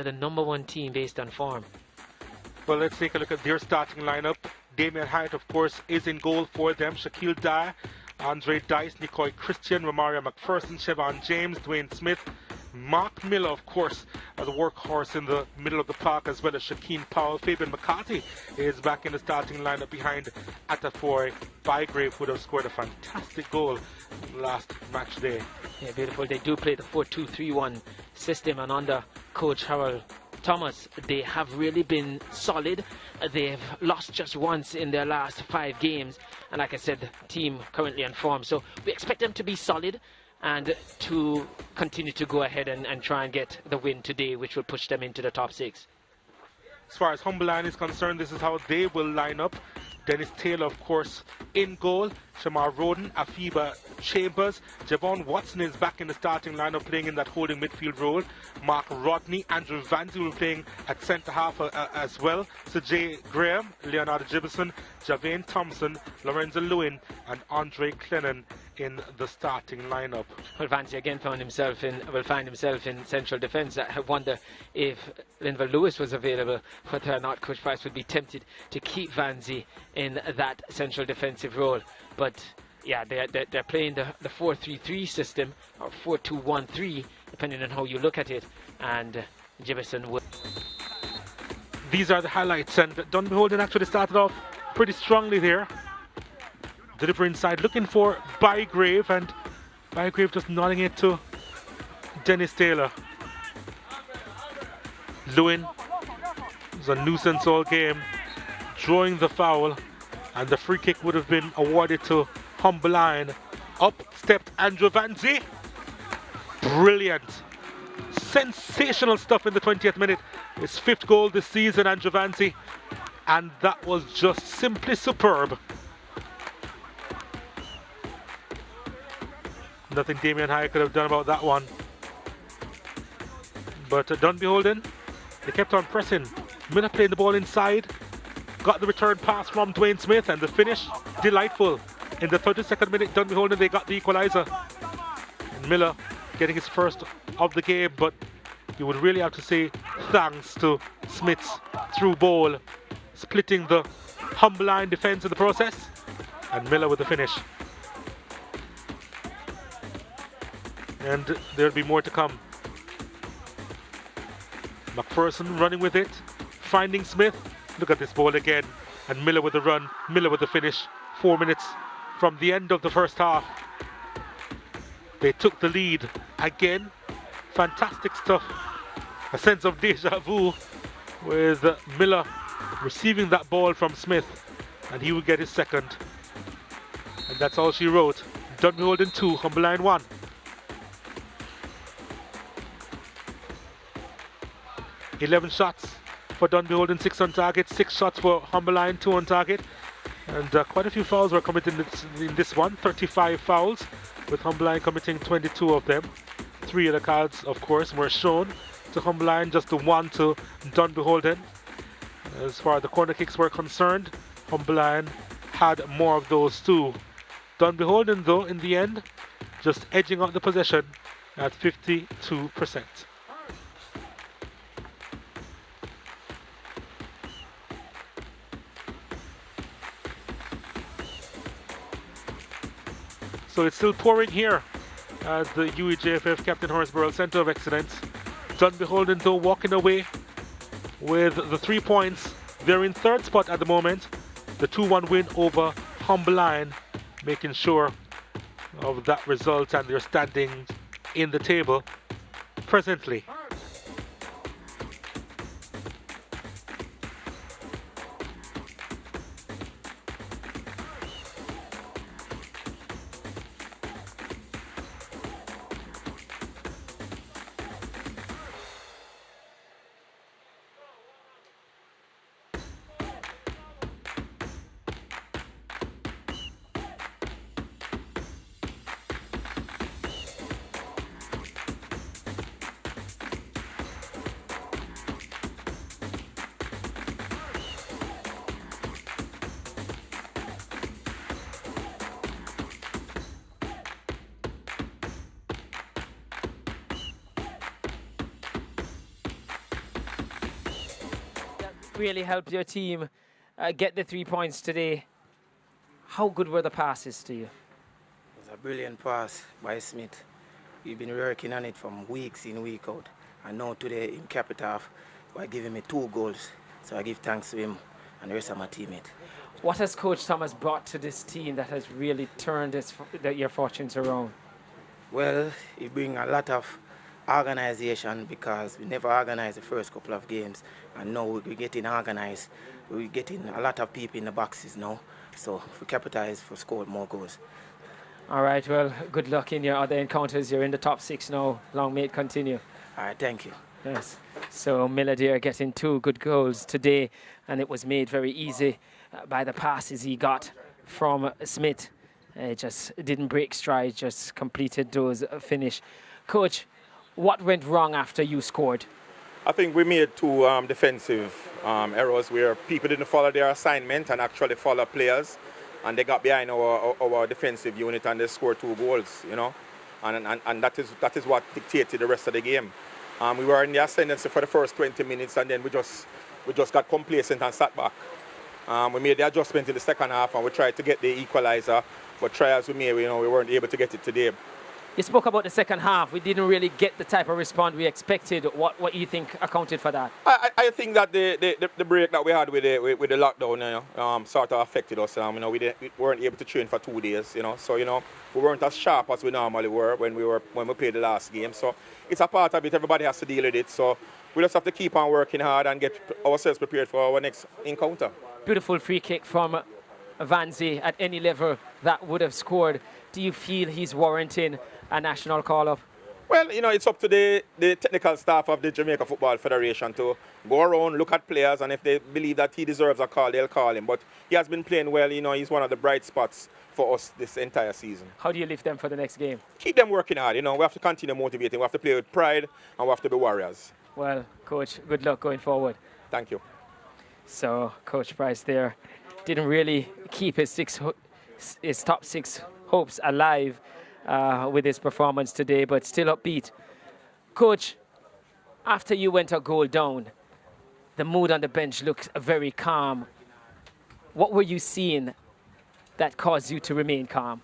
the #1 team based on form. Well, let's take a look at their starting lineup. Damien Hyatt, of course, is in goal for them. Shaquille Dyer, Andre Dice, Nicoy Christian, Romario McPherson, Chevon James, Dwayne Smith, Mark Miller, of course, the workhorse in the middle of the park, as well as Shakeen Powell. Fabian McCarthy is back in the starting lineup behind Atafoy Bygrave, who would have scored a fantastic goal last match day. Yeah, beautiful. They do play the 4-2-3-1 system, and under Coach Harold Thomas, they have really been solid. They've lost just once in their last 5 games, and like I said, the team currently on form. So we expect them to be solid and to continue to go ahead and try and get the win today, which will push them into the top 6. As far as Humberline is concerned, this is how they will line up. Dennis Taylor, of course, in goal. Shamar Roden, Afiba Chambers. Javon Watson is back in the starting lineup, playing in that holding midfield role. Mark Rodney, Andrew Vanzi will be playing at centre half as well. So Jay Graham, Leonardo Gibson, Javane Thompson, Lorenzo Lewin, and Andre Clennon in the starting lineup. Well, Vanzi again find himself in central defence. I wonder if Linval Lewis was available, whether or not Coach Price would be tempted to keep Vanzi in that central defensive role. But yeah, they're playing the 4-3-3 system, or 4-2-1-3, depending on how you look at it. And Jibison would. These are the highlights, and Dunbeholden actually started off pretty strongly there. Deliver inside, looking for Bygrave, and Bygrave just nodding it to Dennis Taylor. Lewin was a nuisance all game, drawing the foul, and the free kick would have been awarded to Humberline. Up stepped Andrew Vanzi. Brilliant. Sensational stuff in the 20th minute. His 5th goal this season, Andrew Vanzi, and that was just simply superb. Nothing Damien Hyatt could have done about that one. But Dunbeholden, they kept on pressing. Miller playing the ball inside. Got the return pass from Dwayne Smith, and the finish, delightful. In the 32nd minute, Dunbeholden, they got the equaliser. And Miller getting his first of the game, but you would really have to say thanks to Smith's through ball, splitting the Humberline defence in the process, and Miller with the finish. And there'll be more to come. McPherson running with it, finding Smith. Look at this ball again, and Miller with the run, Miller with the finish. 4 minutes from the end of the first half. They took the lead again. Fantastic stuff. A sense of deja vu with Miller receiving that ball from Smith, and he would get his second. And that's all she wrote. Dunbeholden 2, Humberline 1. 11 shots for Dunbeholden, 6 on target, 6 shots for Humberline, 2 on target. And quite a few fouls were committed in this one, 35 fouls, with Humberline committing 22 of them. 3 of the cards, of course, were shown to Humberline, just the 1 to Dunbeholden. As far as the corner kicks were concerned, Humberline had more of those too. Dunbeholden, though, in the end, just edging out the possession at 52%. So it's still pouring here at the UEJFF Captain Horsburgh Centre of Excellence. Dunbeholden, though, walking away with the 3 points. They're in 3rd spot at the moment. The 2-1 win over Humberline, making sure of that result, and their standing in the table presently. really helped your team get the 3 points today. How good were the passes to you? It was a brilliant pass by Smith. We've been working on it from weeks in, week out. And now today, in cap it off by giving me 2 goals. So I give thanks to him and the rest of my teammates. What has Coach Thomas brought to this team that has really turned your fortunes around? Well, he brings a lot of organization because we never organized the first couple of games. And now we're getting organized. We're getting a lot of people in the boxes now. So if we capitalize, for score more goals. All right, well, good luck in your other encounters. You're in the top 6 now. Long may it continue. All right, thank you. Yes. So Milladair getting 2 good goals today, and it was made very easy by the passes he got from Smith. Just didn't break stride, just completed those finish. Coach, what went wrong after you scored? I think we made 2 defensive errors where people didn't follow their assignment and actually follow players, and they got behind our defensive unit and they scored 2 goals, you know, and that is what dictated the rest of the game. We were in the ascendancy for the first 20 minutes, and then we just got complacent and sat back. We made the adjustment in the second half, and we tried to get the equalizer, but try as we may, you know, we weren't able to get it today. You spoke about the second half. We didn't really get the type of response we expected. What do you think accounted for that? I think that the break that we had with the lockdown, you know, sort of affected us. You know, we weren't able to train for 2 days. You know, so you know we weren't as sharp as we normally were when we played the last game. So it's a part of it. Everybody has to deal with it. So we just have to keep on working hard and get ourselves prepared for our next encounter. Beautiful free kick from Vanzi. At any level that would have scored. Do you feel he's warranting a national call-up? Well, you know, it's up to the technical staff of the Jamaica Football Federation to go around, look at players, and if they believe that he deserves a call, they'll call him. But he has been playing well. You know, he's one of the bright spots for us this entire season. How do you lift them for the next game? Keep them working hard. You know, we have to continue motivating. We have to play with pride, and we have to be warriors. Well, Coach, good luck going forward. Thank you. So, Coach Price there didn't really keep his top 6 hopes alive with his performance today, but still upbeat. Coach, after you went a goal down, the mood on the bench looked very calm. What were you seeing that caused you to remain calm?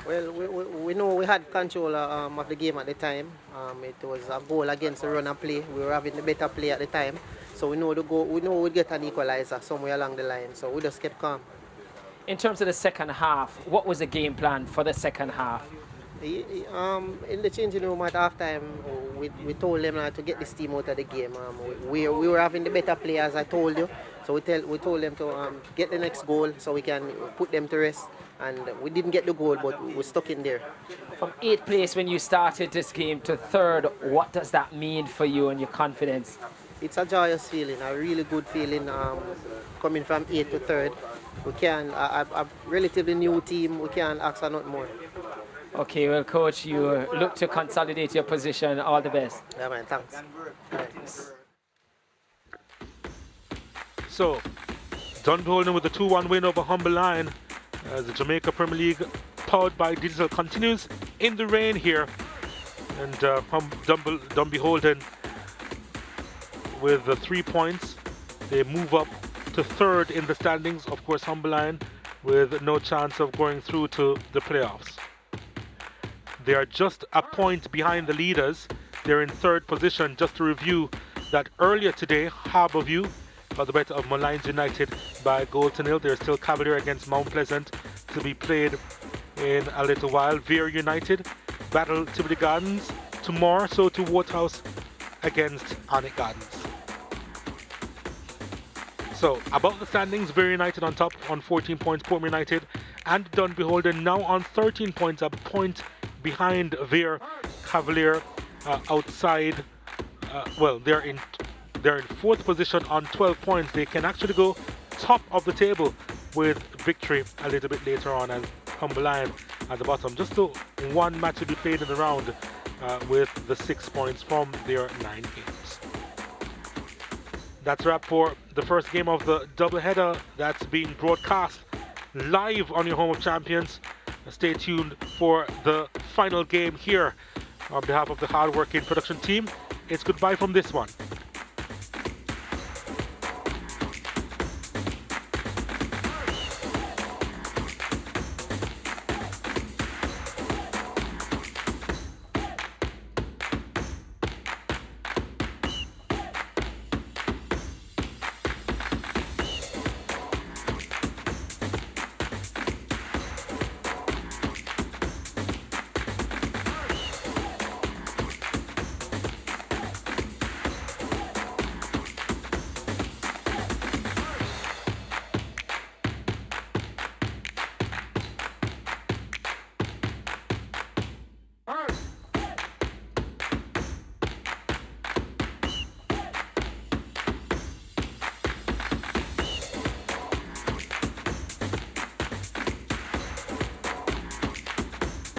Well, we know we had control of the game at the time. It was a goal against the run and play. We were having the better play at the time. So we know we'd get an equalizer somewhere along the line. So we just kept calm. In terms of the second half, what was the game plan for the second half? In the changing room at halftime, we told them to get this team out of the game. We were having the better play, as I told you. So we told them to get the next goal so we can put them to rest. And we didn't get the goal, but we're stuck in there. From 8th place when you started this game to 3rd, what does that mean for you and your confidence? It's a joyous feeling, a really good feeling coming from 8th to 3rd. We can, a relatively new team, we can't ask for nothing more. Okay, well, Coach, you look to consolidate your position. All the best. Yeah, man, thanks. So, Dunbeholden with a 2-1 win over Humble Lion as the Jamaica Premier League powered by digital continues in the rain here. And Dunbeholden with the 3 points, they move up to 3rd in the standings. Of course, Humble Lion with no chance of going through to the playoffs. They are just a point behind the leaders. They're in 3rd position. Just to review that earlier today, Harbourview got the better of Malines United by a 0-0. There's still Cavalier against Mount Pleasant to be played in a little while. Veer United battle Tivoli Gardens tomorrow, so to Waterhouse against Onic Gardens. So, about the standings, Veer United on top on 14 points, Portmore United and Dunbeholden now on 13 points, a point behind Veer. Cavalier outside, well, they're in 4th position on 12 points. They can actually go top of the table with victory a little bit later on, and Humble Lion at the bottom. Just to 1 match to be played in the round with the 6 points from their 9 games. That's a wrap for the first game of the doubleheader that's being broadcast live on your home of champions. Stay tuned for the final game here. On behalf of the hard-working production team, it's goodbye from this one.